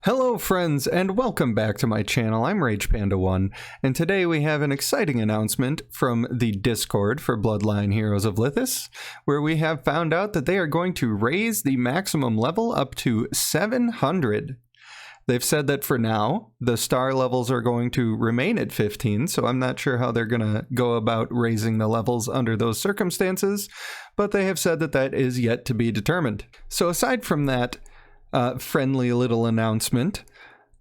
Hello friends, and welcome back to my channel. I'm RagePanda1, and today we have an exciting announcement from the Discord for Bloodline Heroes of Lithas, where we have found out that they are going to raise the maximum level up to 700. They've said that for now, the star levels are going to remain at 15, so I'm not sure how they're going to go about raising the levels under those circumstances, but they have said that that is yet to be determined. So aside from that, friendly little announcement,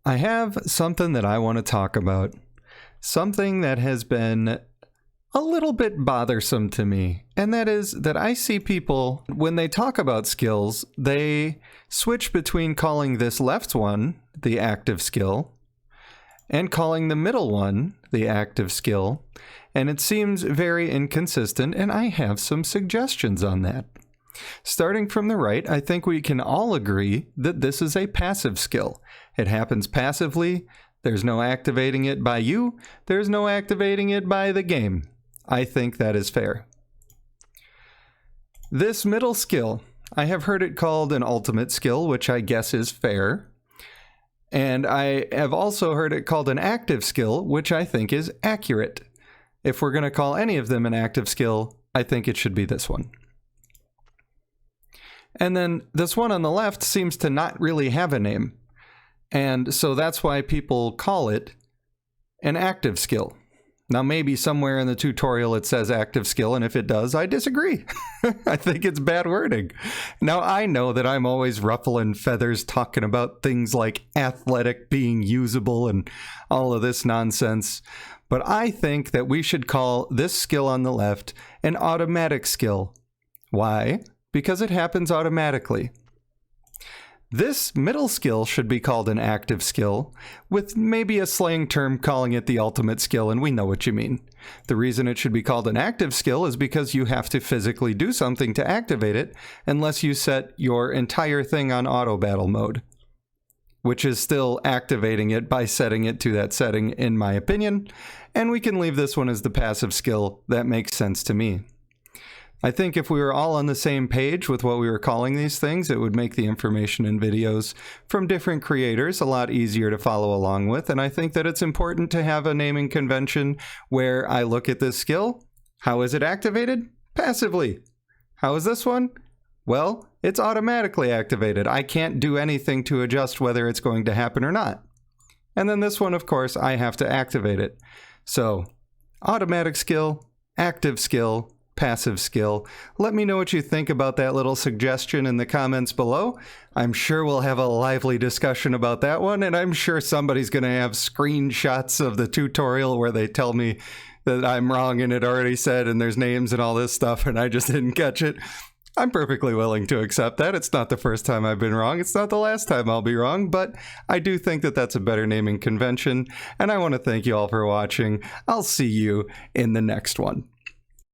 I have something that I want to talk about. Something that has been a little bit bothersome to me, and that is that I see people, when they talk about skills, they switch between calling this left one the active skill and calling the middle one the active skill, and it seems very inconsistent, and I have some suggestions on that. Starting from the right, I think we can all agree that this is a passive skill. It happens passively. There's no activating it by you. There's no activating it by the game. I think that is fair. This middle skill, I have heard it called an ultimate skill, which I guess is fair. And I have also heard it called an active skill, which I think is accurate. If we're going to call any of them an active skill, I think it should be this one. And then this one on the left seems to not really have a name. And so that's why people call it an active skill. Now maybe somewhere in the tutorial it says active skill, and if it does, I disagree. I think it's bad wording. Now I know that I'm always ruffling feathers talking about things like athletic being usable and all of this nonsense, but I think that we should call this skill on the left an automatic skill. Why? Because it happens automatically. This middle skill should be called an active skill, with maybe a slang term calling it the ultimate skill, and we know what you mean. The reason it should be called an active skill is because you have to physically do something to activate it, unless you set your entire thing on auto battle mode, which is still activating it by setting it to that setting, in my opinion, and we can leave this one as the passive skill. That makes sense to me. I think if we were all on the same page with what we were calling these things, it would make the information in videos from different creators a lot easier to follow along with, and I think that it's important to have a naming convention where I look at this skill. How is it activated? Passively. How is this one? Well, it's automatically activated. I can't do anything to adjust whether it's going to happen or not. And then this one, of course, I have to activate it. So, automatic skill, active skill, passive skill. Let me know what you think about that little suggestion in the comments below. I'm sure we'll have a lively discussion about that one, and I'm sure somebody's going to have screenshots of the tutorial where they tell me that I'm wrong and it already said and there's names and all this stuff and I just didn't catch it. I'm perfectly willing to accept that. It's not the first time I've been wrong. It's not the last time I'll be wrong, but I do think that that's a better naming convention, and I want to thank you all for watching. I'll see you in the next one.